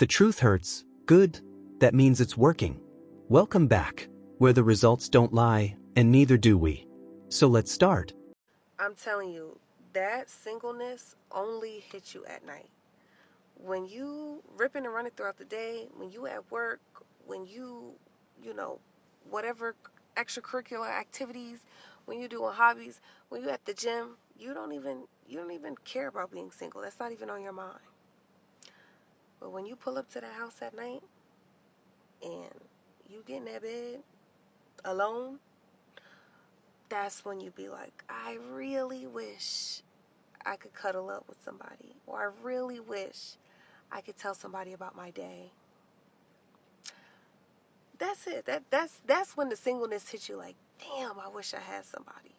the truth hurts, good, that means it's working. Welcome back, where the results don't lie, and neither do we. So let's start. I'm telling you, that singleness only hits you at night. When you ripping and running throughout the day, when you at work, when you whatever extracurricular activities, when you doing hobbies, when you at the gym, you don't even care about being single. That's not even on your mind. But when you pull up to the house at night and you get in that bed alone, that's when you be like, I really wish I could cuddle up with somebody, or I really wish I could tell somebody about my day. That's it. That's when the singleness hits you like, damn, I wish I had somebody.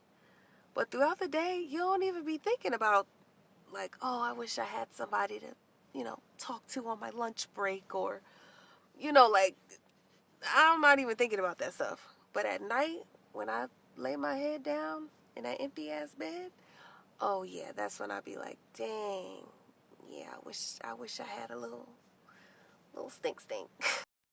But throughout the day, you don't even be thinking about like, oh, I wish I had somebody to, talk to on my lunch break, or, like, I'm not even thinking about that stuff. But at night, when I lay my head down in that empty ass bed, oh yeah, that's when I be like, dang, yeah, I wish I had a little stink.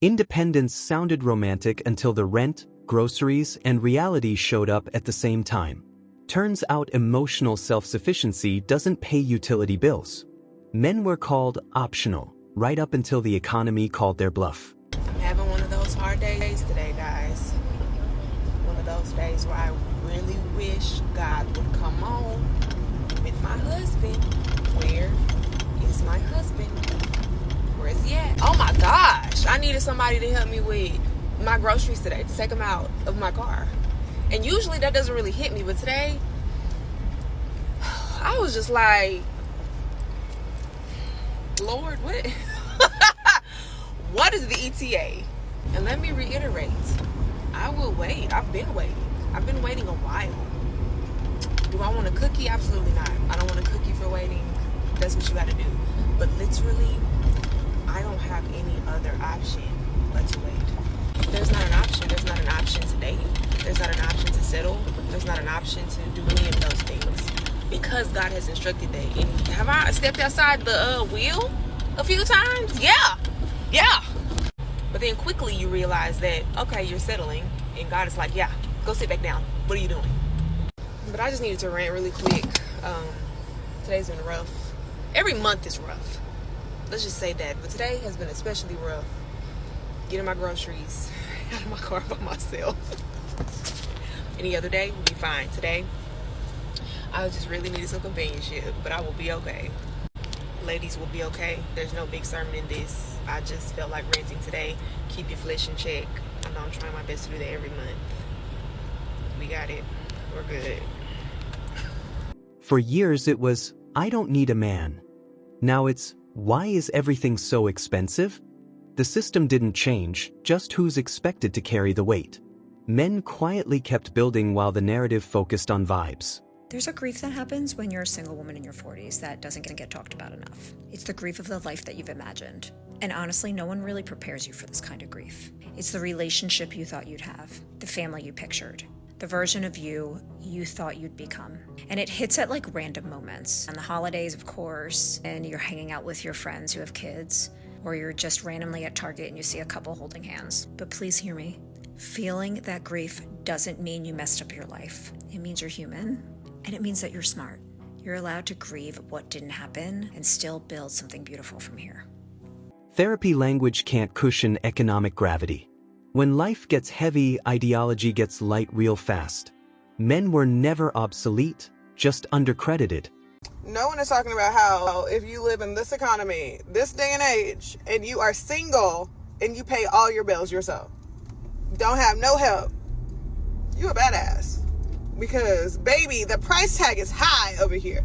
Independence sounded romantic until the rent, groceries, and reality showed up at the same time. Turns out emotional self-sufficiency doesn't pay utility bills. Men were called optional, right up until the economy called their bluff. I'm having one of those hard days today, guys. One of those days where I really wish God would come on with my husband. Where is my husband? Where is he at? Oh my gosh, I needed somebody to help me with my groceries today, to take them out of my car. And usually that doesn't really hit me, but today I was just like, Lord, what? What is the ETA? And let me reiterate, I will wait. I've been waiting. I've been waiting a while. Do I want a cookie? Absolutely not. I don't want a cookie for waiting. That's what you got to do. But literally, I don't have any other option but to wait. There's not an option. There's not an option to date. There's not an option to settle. There's not an option to do any of those things. Because God has instructed that. And have I stepped outside the wheel a few times? Yeah. But then quickly you realize that, okay, you're settling. And God is like, yeah, go sit back down. What are you doing? But I just needed to rant really quick. Today's been rough. Every month is rough. Let's just say that. But today has been especially rough. Getting my groceries out of my car by myself. Any other day would be fine. Today, I just really needed some companionship, but I will be okay. Ladies will be okay. There's no big sermon in this. I just felt like ranting today. Keep your flesh in check. I know I'm trying my best to do that every month. We got it. We're good. For years it was, I don't need a man. Now it's, why is everything so expensive? The system didn't change, just who's expected to carry the weight. Men quietly kept building while the narrative focused on vibes. There's a grief that happens when you're a single woman in your 40s that doesn't get talked about enough. It's the grief of the life that you've imagined. And honestly, no one really prepares you for this kind of grief. It's the relationship you thought you'd have, the family you pictured, the version of you thought you'd become. And it hits at like random moments. On the holidays, of course, and you're hanging out with your friends who have kids, or you're just randomly at Target and you see a couple holding hands. But please hear me. Feeling that grief doesn't mean you messed up your life. It means you're human. And it means that you're smart. You're allowed to grieve what didn't happen and still build something beautiful from here. Therapy language can't cushion economic gravity. When life gets heavy, ideology gets light real fast. Men were never obsolete, just undercredited. No one is talking about how if you live in this economy, this day and age, and you are single and you pay all your bills yourself, don't have no help, you a badass. Because, baby, the price tag is high over here.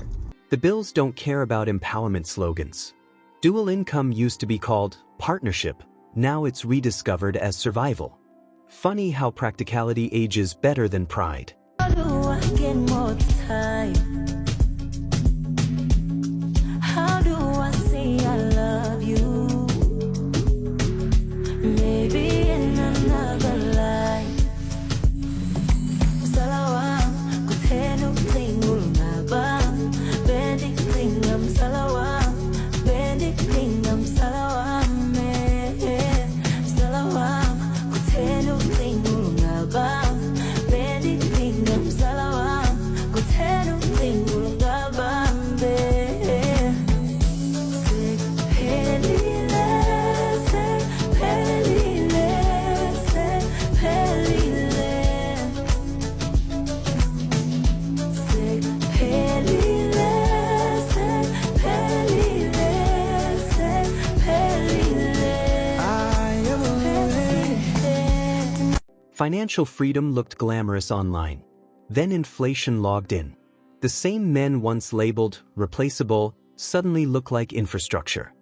The bills don't care about empowerment slogans. Dual income used to be called partnership. Now it's rediscovered as survival. Funny how practicality ages better than pride. How do I get more time? How do I say I love you? Maybe in another life. Salawa, kuteno klingul naba, bendik klingam salawa, bendik klingam salawa. Financial freedom looked glamorous online. Then inflation logged in. The same men once labeled replaceable suddenly look like infrastructure.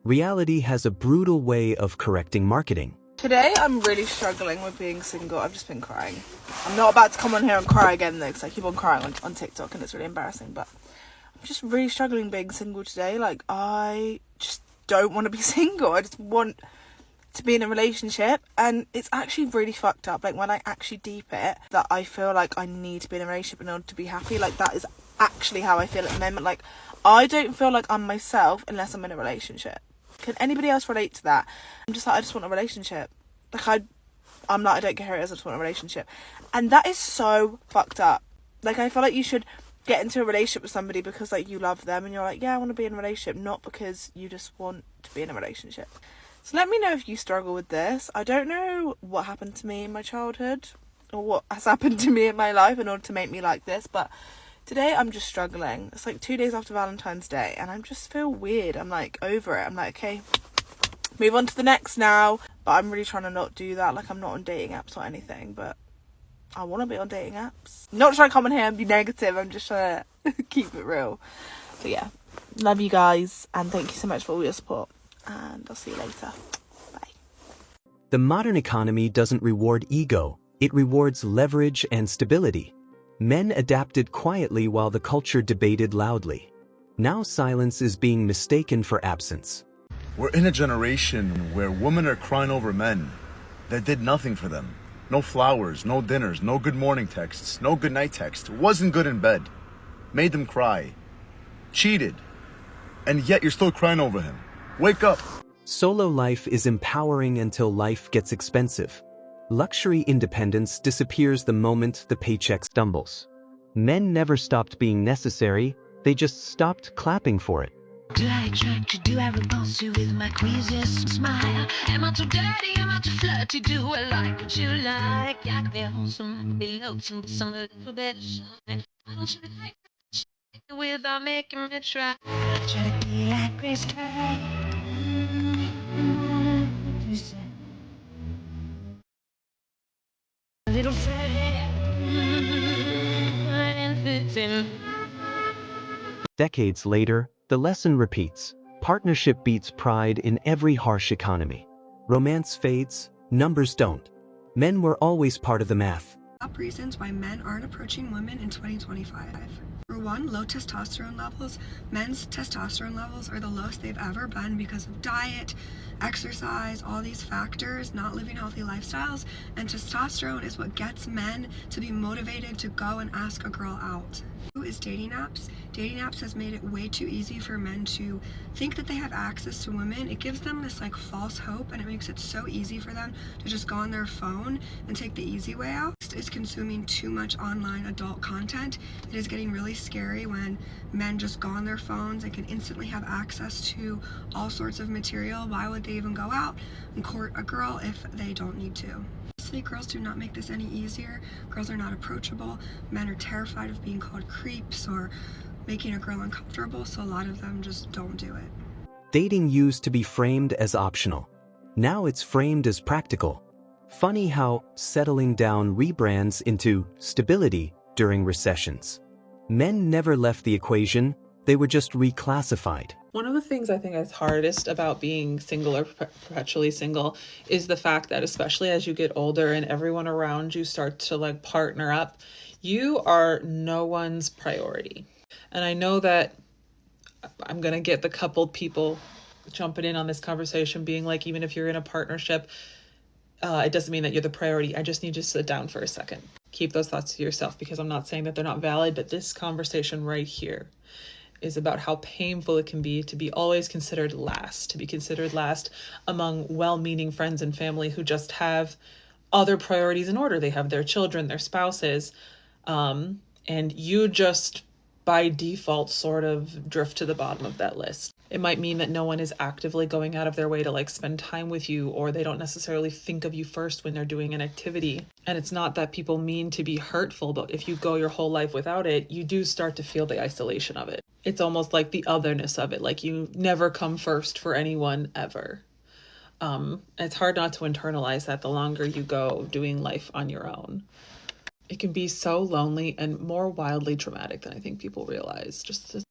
Reality has a brutal way of correcting marketing. Today I'm really struggling with being single. I've just been crying. I'm not about to come on here and cry again though, because I keep on crying on TikTok and it's really embarrassing, but I'm just really struggling being single today. Like, I just don't want to be single. I just want to be in a relationship, and it's actually really fucked up. Like, when I actually deep it, that I feel like I need to be in a relationship in order to be happy. Like, that is actually how I feel at the moment. Like, I don't feel like I'm myself unless I'm in a relationship. Can anybody else relate to that? I'm just like, I just want a relationship. Like, I'm like, I don't care who it is, I just want a relationship. And that is so fucked up. Like, I feel like you should get into a relationship with somebody because, like, you love them and you're like, yeah, I want to be in a relationship, not because you just want to be in a relationship. So let me know if you struggle with this. I don't know what happened to me in my childhood or what has happened to me in my life in order to make me like this, but today I'm just struggling. It's like 2 days after Valentine's Day and I just feel weird. I'm like over it. I'm like, okay, move on to the next now. But I'm really trying to not do that. Like, I'm not on dating apps or anything, but I want to be on dating apps. Not trying to come in here and be negative. I'm just trying to keep it real. So yeah, love you guys and thank you so much for all your support. And I'll see you later. Bye. The modern economy doesn't reward ego, it rewards leverage and stability. Men adapted quietly while the culture debated loudly. Now silence is being mistaken for absence. We're in a generation where women are crying over men that did nothing for them. No flowers, no dinners, no good morning texts, no good night text. Wasn't good in bed. Made them cry. Cheated. And yet you're still crying over him. Wake up. Solo life is empowering until life gets expensive. Luxury independence disappears the moment the paycheck stumbles. Men never stopped being necessary, they just stopped clapping for it. Do I attract you? Do I repulse you with my queasiest smile? Am I too dirty? Am I too flirty? Do I like what you like? I could be wholesome, be loathsome, some little bit of something. Why don't you like it without making me try? Try to be like Grace Kelly. Little Freddy. Decades later, the lesson repeats. Partnership beats pride in every harsh economy. Romance fades, numbers don't. Men were always part of the math. Top reasons why men aren't approaching women in 2025. For one, low testosterone levels. Men's testosterone levels are the lowest they've ever been because of diet, exercise, all these factors, not living healthy lifestyles. And testosterone is what gets men to be motivated to go and ask a girl out. Two is dating apps. Dating apps has made it way too easy for men to think that they have access to women. It gives them this like false hope, and it makes it so easy for them to just go on their phone and take the easy way out. Is consuming too much online adult content. It is getting really scary when men just go on their phones and can instantly have access to all sorts of material. Why would they even go out and court a girl if they don't need to? Honestly, girls do not make this any easier. Girls are not approachable. Men are terrified of being called creeps or making a girl uncomfortable, so a lot of them just don't do it. Dating used to be framed as optional. Now it's framed as practical. Funny how settling down rebrands into stability during recessions. Men never left the equation, they were just reclassified. One of the things I think is hardest about being single or perpetually single is the fact that, especially as you get older and everyone around you starts to like partner up, you are no one's priority. And I know that I'm going to get the coupled people jumping in on this conversation being like, even if you're in a partnership, it doesn't mean that you're the priority. I just need you to sit down for a second. Keep those thoughts to yourself, because I'm not saying that they're not valid, but this conversation right here is about how painful it can be to be always considered last, to be considered last among well-meaning friends and family who just have other priorities in order. They have their children, their spouses, and you just by default sort of drift to the bottom of that list. It might mean that no one is actively going out of their way to like spend time with you, or they don't necessarily think of you first when they're doing an activity. And it's not that people mean to be hurtful, but if you go your whole life without it, you do start to feel the isolation of it. It's almost like the otherness of it, like you never come first for anyone ever. It's hard not to internalize that the longer you go doing life on your own. It can be so lonely and more wildly traumatic than I think people realize.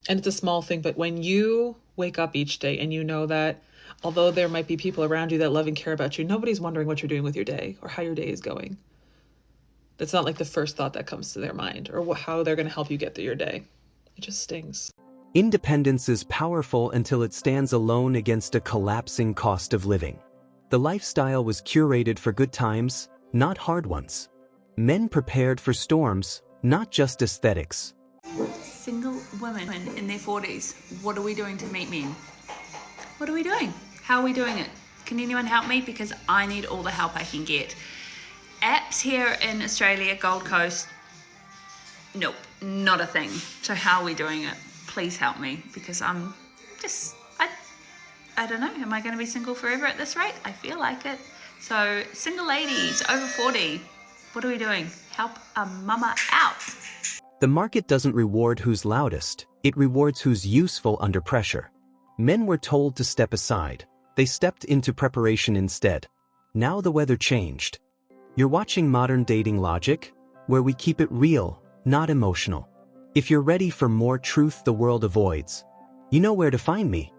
And it's a small thing, but when you wake up each day and you know that although there might be people around you that love and care about you, nobody's wondering what you're doing with your day or how your day is going. That's not like the first thought that comes to their mind or how they're going to help you get through your day. It just stings. Independence is powerful until it stands alone against a collapsing cost of living. The lifestyle was curated for good times, not hard ones. Men prepared for storms, not just aesthetics. Single women in their 40s, what are we doing to meet men? What are we doing? How are we doing it? Can anyone help me? Because I need all the help I can get. Apps here in Australia, Gold Coast, nope, not a thing. So how are we doing it? Please help me, because I'm just, I don't know, am I going to be single forever at this rate? I feel like it. So single ladies over 40, what are we doing? Help a mama out. The market doesn't reward who's loudest, it rewards who's useful under pressure. Men were told to step aside. They stepped into preparation instead. Now the weather changed. You're watching Modern Dating Logic, where we keep it real, not emotional. If you're ready for more truth the world avoids, you know where to find me.